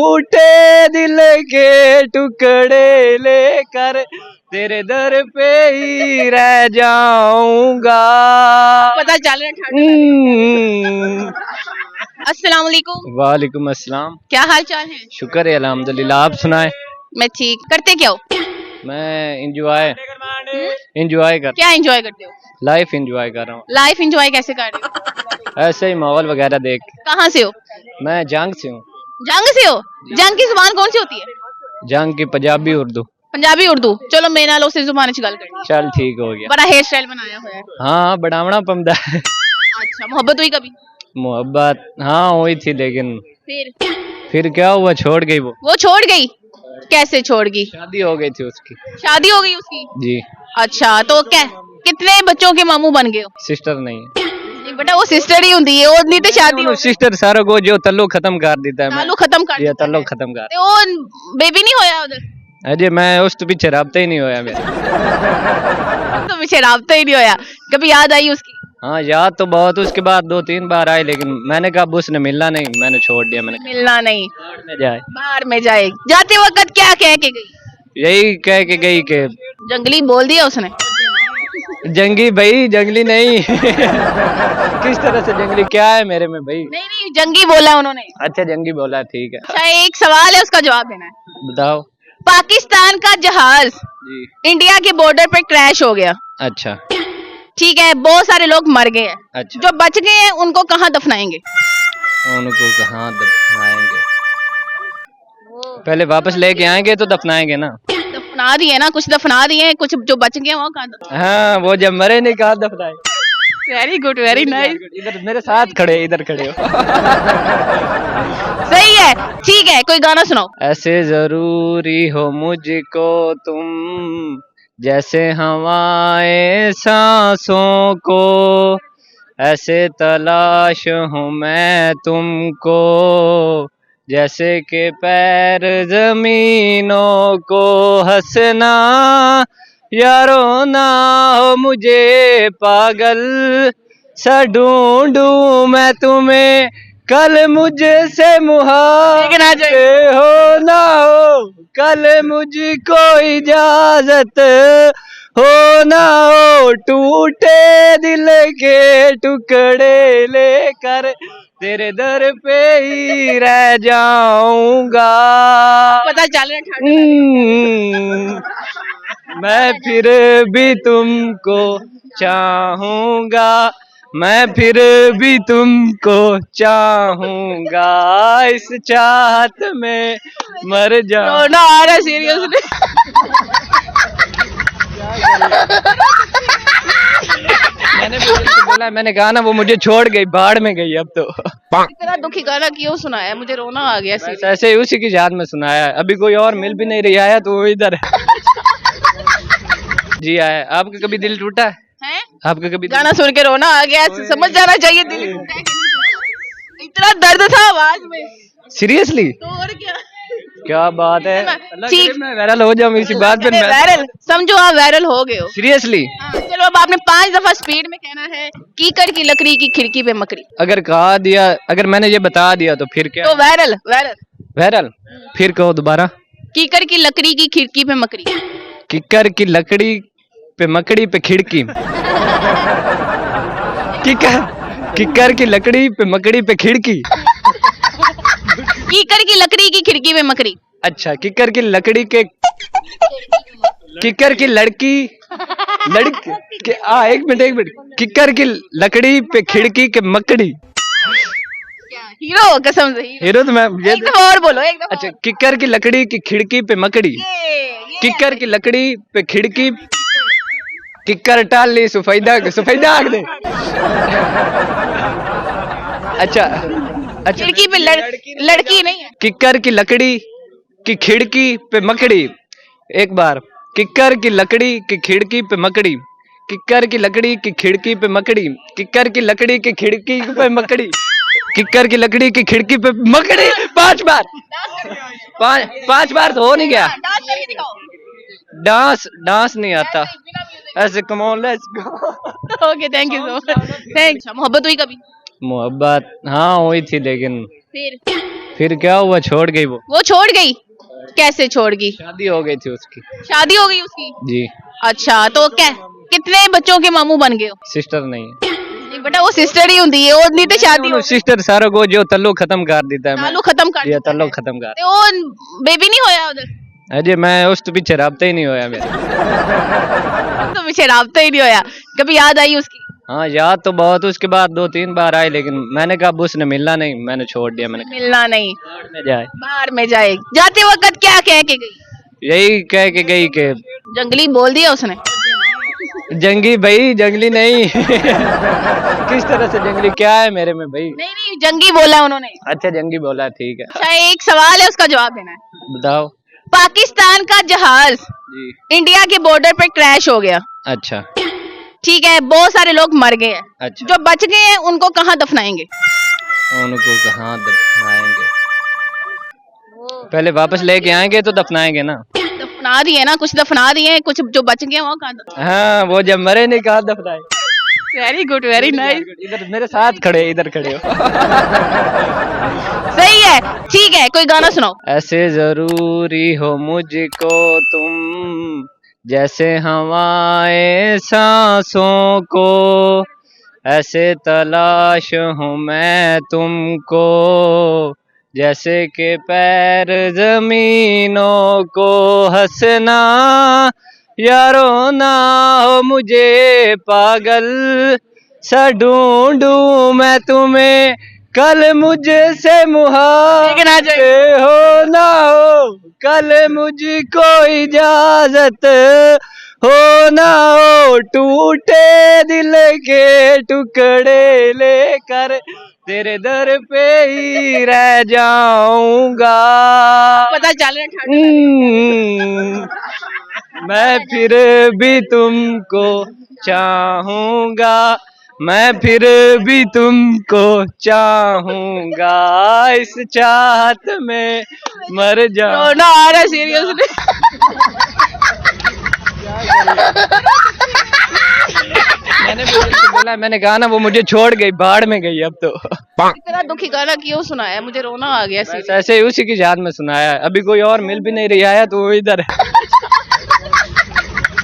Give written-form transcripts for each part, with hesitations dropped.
टूटे दिल के टुकड़े लेकर तेरे दर पे ही रह जाऊंगा। पता चल रहा है। अस्सलाम वालेकुम। वालेकुम अस्सलाम। क्या हाल चाल है? शुक्र है अल्हम्दुलिल्लाह, आप सुनाए? मैं ठीक। करते क्या हो? मैं इंजॉय कर, क्या एंजॉय करते हो? लाइफ इंजॉय कर रहा हूँ। लाइफ एंजॉय कैसे कर रहे हो? ऐसे ही माहौल वगैरह देख के। कहाँ से हो? मैं जंग से हूँ। जंग से हो? जंग की जुबान कौन सी होती है? जंग की पंजाबी उर्दू। पंजाबी उर्दू। चलो मेरे नाल उसे जुबान च गल कर। चल ठीक हो गया। बड़ा हेयर स्टाइल बनाया हुआ है। हाँ बढ़ावना पमदा है। अच्छा, मोहब्बत हुई कभी? मोहब्बत हाँ हुई थी, लेकिन फिर क्या हुआ, छोड़ गई वो छोड़ गई? कैसे छोड़ गई? शादी हो गई थी उसकी। शादी हो गई उसकी? जी। अच्छा, तो क्या कितने बच्चों के मामू बन गए हो? सिस्टर नहीं है। नहीं बेटा, वो सिस्टर ही होती है, वो नहीं तो शादी हो। सिस्टर सारा को जो तल्लु खत्म कर देता है। ताल्लुक खत्म कर ये देता तल्लु है। खत्म कर। ते वो बेबी नहीं होया उधर? अजय मैं उस तो पीछे राब्ता ही नहीं होया मेरा। तो पीछे राब्ता ही नहीं होया। कभी याद आई उसकी? हाँ याद तो बहुत, उसके बाद 2-3 बार आई, लेकिन मैंने कहा उसने मिलना नहीं, मैंने छोड़ दिया। मैंने मिलना नहीं, में जाए बाहर में जाए। जाते वक्त क्या कह के गई? यही कह के गई कि जंगली बोल दिया उसने? जंगी भाई, जंगली नहीं। किस तरह से जंगली क्या है मेरे में भाई? नहीं नहीं, जंगी बोला उन्होंने। अच्छा जंगी बोला, ठीक है। अच्छा, एक सवाल है, उसका जवाब देना है। बताओ। पाकिस्तान का जहाज जी। इंडिया के बॉर्डर पर क्रैश हो गया। अच्छा ठीक है, बहुत सारे लोग मर गए हैं। अच्छा। जो बच गए हैं उनको कहाँ दफनाएंगे? उनको कहाँ दफनाएंगे? पहले वापस लेके आएंगे तो दफनाएंगे ना। दफना दिए ना, कुछ दफना दिए, कुछ जो बच गए वो कहाँ? हाँ वो जब मरे नहीं, कहाँ दफनाए। Very good, very nice. इधर मेरे साथ खड़े, इधर खड़े हो। सही है, ठीक है, कोई गाना सुनाओ। ऐसे जरूरी हो मुझको तुम, जैसे हवाएं सांसों को, ऐसे तलाश हूँ मैं तुमको, जैसे के पैर जमीनों को। हंसना यारो ना हो मुझे पागल, सा ढूंढूं मैं तुम्हें कल मुझसे मुहाफिज हो ना हो, कल मुझको इजाजत हो ना हो, टूटे दिल के टुकड़े लेकर तेरे दर पे ही रह जाऊंगा। पता चल रहा है। मैं फिर भी तुमको चाहूंगा, मैं फिर भी तुमको चाहूंगा, इस चाहत में मर जाऊं। रोना आ रहा है सीरियसली। मैंने कहा ना वो मुझे छोड़ गई, बाढ़ में गई अब तो। इतना दुखी गाना क्यों सुनाया? मुझे रोना आ गया। ऐसे ही उसी की याद में सुनाया है। अभी कोई और मिल भी नहीं रही, आया तो वो इधर है। जी आया। आपका कभी दिल टूटा है? आपका कभी गाना सुन के रोना आ गया? समझ जाना चाहिए दिल टूटा है कि नहीं। इतना दर्द था आवाज में। सीरियसली? तो और क्या बात है। ठीक, मैं वायरल हो जाऊं इसी बात पे। वायरल समझो, आप वायरल हो गए हो। सीरियसली? चलो अब आपने 5 दफा स्पीड में कहना है, कीकड़ की लकड़ी की खिड़की पे मकड़ी। अगर कहा दिया, अगर मैंने ये बता दिया तो फिर क्या? तो वायरल वायरल वायरल। फिर कहो दोबारा। कीकड़ की लकड़ी की खिड़की पे मकड़ी। किकर की लकड़ी पे मकड़ी पे खिड़की। किकर की लकड़ी पे मकड़ी पे खिड़की। कीकड़ की लकड़ी की खिड़की पे मकड़ी। अच्छा, किकर की लकड़ी के, किकर की लड़की लड़की एक मिनट, किकर की लकड़ी पे खिड़की के मकड़ी। हीरो कसम से हीरो तो मैं एक दफा और बोलो, एक दफा। अच्छा, किकर की लकड़ी की खिड़की पे मकड़ी। किकर की लकड़ी पे खिड़की, किकर टाली सुफैदा आग दे। अच्छा खिड़की पे लड़की नहीं है। किकर की लकड़ी की खिड़की पे मकड़ी। एक बार, किकर की लकड़ी की खिड़की पे मकड़ी, किकर की लकड़ी की खिड़की पे मकड़ी, किकर की लकड़ी की खिड़की पे मकड़ी, किकर की लकड़ी की खिड़की पे मकड़ी। 5 बार, 5 बार तो हो नहीं गया। डांस नहीं आता ऐसे। Come on let's go. Okay, thank you so much. Thanks. मोहब्बत हुई कभी? मोहब्बत हाँ हुई थी, लेकिन फिर क्या हुआ, छोड़ गई वो छोड़ गई? कैसे छोड़ गई? शादी हो गई थी उसकी। शादी हो गई उसकी? जी। अच्छा, तो क्या कितने बच्चों के मामू बन गए हो? सिस्टर नहीं है। नहीं बेटा, वो सिस्टर ही होती है, वो नहीं तो शादी हो सिस्टर सारों को जो तल्लुक खत्म कर देता है, ताल्लुक खत्म कर ये देता है। तल्लुक खत्म कर। ते वो बेबी नहीं होया उधर? अजय मैं उस तो पीछे राब्ता ही नहीं होया मेरा। तो पीछे राब्ता ही नहीं होया, कभी याद आई उसकी? हाँ याद तो बहुत, उसके बाद 2-3 बार आई, लेकिन मैंने कहा अब उसने मिलना नहीं, मैंने छोड़ दिया। मैंने कहा मिलना नहीं, बाहर में जाए। बाहर में जाए। जाते वक्त क्या कह के गई? यही कह के गई कि जंगली बोल दिया उसने? जंगी भाई, जंगली नहीं। किस तरह से जंगली, क्या है मेरे में भाई? नहीं नहीं, जंगी बोला उन्होंने। अच्छा जंगी बोला, ठीक है। अच्छा, एक सवाल है, उसका जवाब देना है। बताओ। पाकिस्तान का जहाज जी। इंडिया के बॉर्डर पे क्रैश हो गया, अच्छा ठीक है, बहुत सारे लोग मर गए हैं। अच्छा। जो बच गए हैं उनको कहाँ दफनाएंगे? उनको कहाँ दफनाएंगे? पहले वापस लेके आएंगे तो दफनाएंगे ना। दफना दिए ना, कुछ दफना दिए, कुछ जो बच गए वहाँ कहाँ? हाँ वो जब मरे नहीं, कहाँ दफनाए। Very good, very nice. इधर मेरे साथ खड़े, इधर खड़े हो। सही है, ठीक है, कोई गाना सुनाओ। ऐसे जरूरी हो मुझको तुम, जैसे हवाएं सांसों को, ऐसे तलाश हूँ मैं तुमको, जैसे के पैर जमीनों को। हंसना या रोना हो मुझे पागल, सा ढूंढूं मैं तुम्हें कल मुझसे लेकिन आ जाए। मुहाफिज हो ना हो, कल मुझको इजाजत हो ना हो, टूटे दिल के टुकड़े लेकर तेरे दर पे ही रह जाऊंगा। पता चल रहा है। मैं फिर भी तुमको चाहूंगा, मैं फिर भी तुमको चाहूंगा, इस चाहत में मर जाऊं। रोना आ रहा है सीरियसली। मैंने भी उससे बोला, मैंने कहा ना वो मुझे छोड़ गई, बाढ़ में गई अब तो। इतना दुखी गाना क्यों सुनाया? मुझे रोना आ गया। बस ऐसे ही उसी की याद में सुनाया है, अभी कोई और मिल भी नहीं रही आया तो वो इधर है।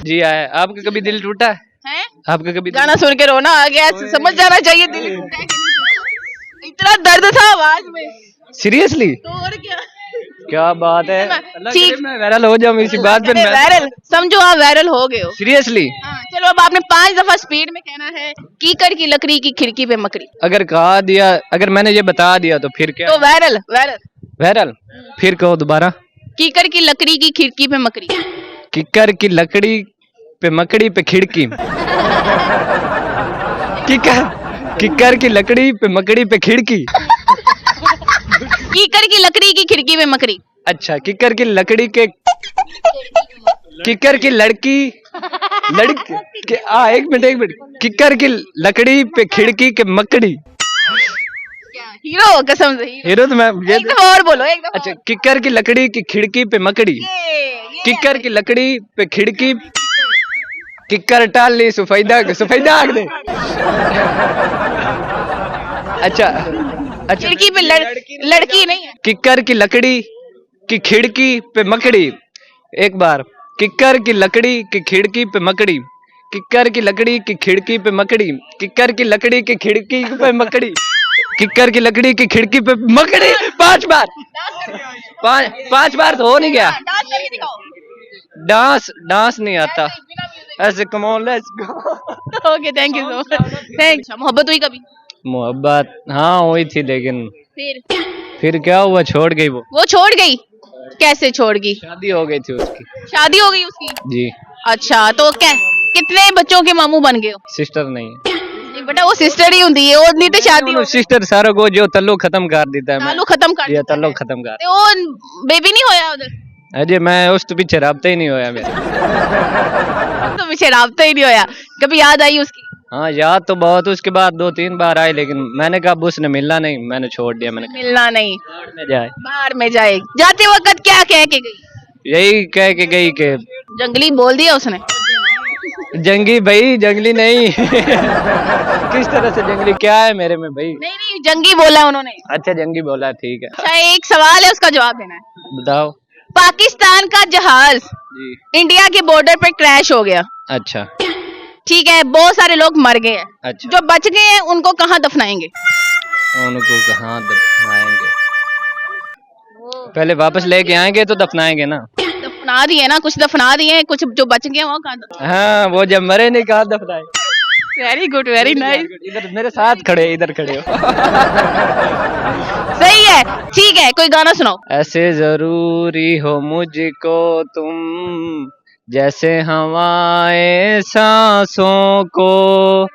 जी आया। आपका कभी दिल टूटा है? हैं? आपका कभी गाना सुन के रोना आ गया, समझ जाना चाहिए दिल टूटा है कि नहीं टूटा। इतना दर्द था आवाज में। सीरियसली? तो और क्या? क्या बात है, ठीक। मैं वायरल हो जाऊं इसी बात पे। वायरल समझो, आप वायरल हो गए हो। सीरियसली? हाँ, चलो अब आपने 5 दफा स्पीड में कहना है, कीकर की लकड़ी की खिड़की पे मकड़ी। अगर कहा दिया, अगर मैंने ये बता दिया तो फिर क्या? तो वायरल वायरल वायरल। फिर कहो दोबारा। कीकर की लकड़ी की खिड़की पे मकड़ी। किकर की लकड़ी पे मकड़ी पे खिड़की। किकर की लकड़ी पे मकड़ी पे खिड़की। कीकर की लकड़ी की खिड़की पे मकड़ी। अच्छा, किकर की लकड़ी के, किकर की लड़की, एक मिनट, किकर की लकड़ी पे खिड़की के मकड़ी। हीरो कसम से हीरो तो मैं एक दफा और बोलो, एक दफा। अच्छा, किकर की लकड़ी की खिड़की पे मकड़ी। किकर की लकड़ी पे खिड़की, किकर टाल ली सफेदा, सफेदा आग दे। अच्छा अच्छा, खिड़की पे लड़की नहीं है। किकर की लकड़ी की खिड़की पे मकड़ी। एक बार, किकर की लकड़ी की खिड़की पे मकड़ी, किकर की लकड़ी की खिड़की पे मकड़ी, किकर की लकड़ी की खिड़की पे मकड़ी, किकर की लकड़ी की खिड़की पे मकड़ी। 5 बार, 5 बार तो हो नहीं गया। डांस करके दिखाओ। डांस नहीं आता ऐसे। Come on let's go. Okay, thank you so much. Thanks. मोहब्बत हुई कभी? मोहब्बत हाँ हुई थी, लेकिन फिर क्या हुआ, छोड़ गई वो छोड़ गई? कैसे छोड़ गई? शादी हो गई थी उसकी। शादी हो गई उसकी? जी। अच्छा, तो क्या कितने बच्चों के मामू बन गए हो? सिस्टर नहीं है। नहीं बेटा, वो सिस्टर ही होती है, वो नहीं तो शादी हो। सिस्टर सारों को जो तल्लुक खत्म कर देता है, ताल्लुक खत्म कर ये देता है। तल्लुक खत्म कर। ते वो बेबी नहीं होया उधर? अजय मैं उस तो पीछे राब्ता ही नहीं होया मेरा। तो पीछे राब्ता ही नहीं होया, कभी याद आई उसकी? हाँ याद तो बहुत, उसके बाद 2-3 बार आई, लेकिन मैंने कहा अब उसने मिलना नहीं, मैंने छोड़ दिया। मैंने कहा मिलना नहीं, बाहर में जाए। बाहर में जाए। जाते वक्त क्या कह के गई? यही कह के गई कि जंगली बोल दिया उसने? जंगी भाई, जंगली नहीं। किस तरह से जंगली, क्या है मेरे में भाई? नहीं नहीं, जंगी बोला उन्होंने। अच्छा जंगी बोला, ठीक है। अच्छा, एक सवाल है, उसका जवाब देना है। बताओ। पाकिस्तान का जहाज जी। इंडिया के बॉर्डर पे क्रैश हो गया, अच्छा ठीक है, बहुत सारे लोग मर गए हैं। अच्छा। जो बच गए हैं उनको कहाँ दफनाएंगे? उनको कहाँ दफनाएंगे? पहले वापस लेके आएंगे तो दफनाएंगे ना। दफना दिए ना, कुछ दफना दिए हैं, कुछ जो बच गए वो कहाँ? हाँ, वो जब मरे नहीं कहा दफनाए। Very good, very nice. इधर मेरे साथ खड़े, इधर खड़े हो। सही है, ठीक है, कोई गाना सुनाओ। ऐसे जरूरी हो मुझको तुम, जैसे हवाएं सांसों को,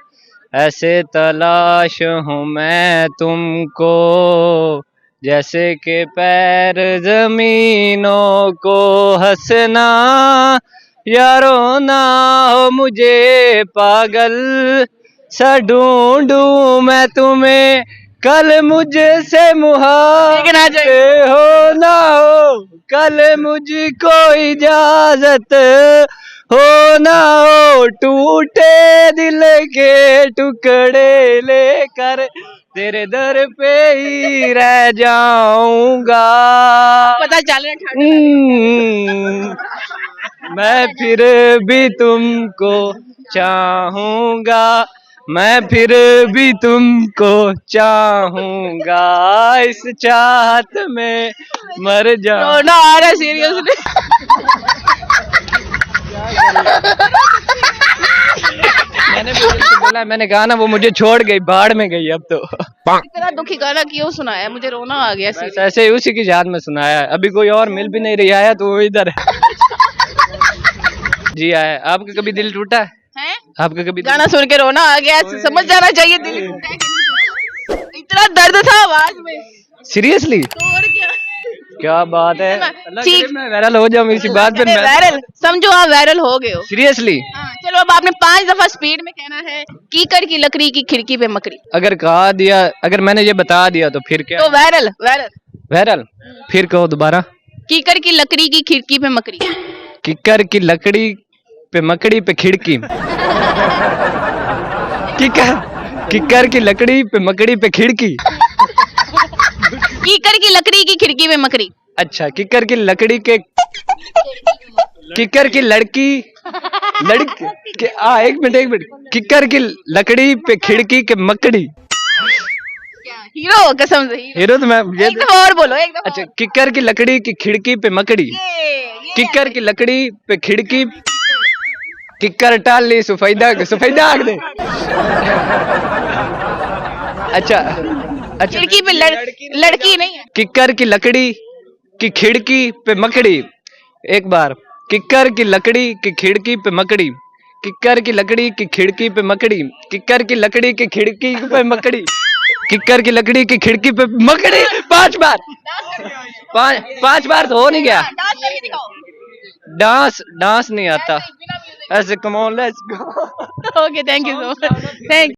ऐसे तलाश हूँ मैं तुमको, जैसे के पैर जमीनों को। हंसना यारो ना हो मुझे पागल, सा ढूंढूं मैं तुम्हें कल मुझसे मुहासे हो ना हो, कल मुझको इजाजत हो ना हो, टूटे दिल के टुकड़े लेकर तेरे दर पे ही रह जाऊंगा। पता चल रहा है। मैं फिर भी तुमको चाहूंगा, मैं फिर भी तुमको चाहूंगा, इस चाहत में मर जा। रोना आ रहा है सीरियसली। मैंने भी वही तो बोला, मैंने कहा ना वो मुझे छोड़ गई, बाढ़ में गई अब तो। इतना दुखी गाना क्यों सुनाया? मुझे रोना आ गया। बस ऐसे ही उसी की याद में सुनाया है, अभी कोई और मिल भी नहीं रही, आया तो वो इधर है। जी आया। आपका कभी दिल टूटा है? आपका कभी गाना सुन के रोना आ गया, ऐसे समझ जाना चाहिए दिल टूटा है कि नहीं टूटा। इतना दर्द था आवाज में। सीरियसली? और क्या बात है, ठीक, मैं वायरल हो जाऊं इसी बात पे। वायरल समझो, आप वायरल हो गए हो। सीरियसली? हाँ, चलो अब आपने 5 दफा स्पीड में कहना है, कीकड़ की लकड़ी की खिड़की पे मकड़ी। अगर कहा दिया, अगर मैंने ये बता दिया तो फिर क्या? तो वायरल वायरल वायरल। फिर कहो दोबारा। कीकड़ की लकड़ी की खिड़की पे मकड़ी। किकर की लकड़ी पे मकड़ी पे खिड़की। किकर की लकड़ी पे मकड़ी पे खिड़की। कीकड़ की लकड़ी की खिड़की पे मकड़ी। अच्छा, किकर की लकड़ी के, किकर की लड़की, एक मिनट, किकर की लकड़ी पे खिड़की के मकड़ी। हीरो कसम से हीरो तो मैं एक दफा और बोलो, एक दफा। अच्छा, किकर की लकड़ी की खिड़की पे मकड़ी। किकर की लकड़ी पे खिड़की, किकर टाल ली सुफैदा आग दे। अच्छा अच्छा, खिड़की पे लड़की नहीं है। किकर की लकड़ी की खिड़की पे मकड़ी। एक बार, किकर की लकड़ी की खिड़की पे मकड़ी, किकर की लकड़ी की खिड़की पे मकड़ी, किकर की लकड़ी की खिड़की पे मकड़ी, किकर की लकड़ी की खिड़की पे मकड़ी। 5 बार, 5 बार तो हो नहीं गया। डांस नहीं आता ऐसे। Come on, let's go. Okay, thank you so much, thank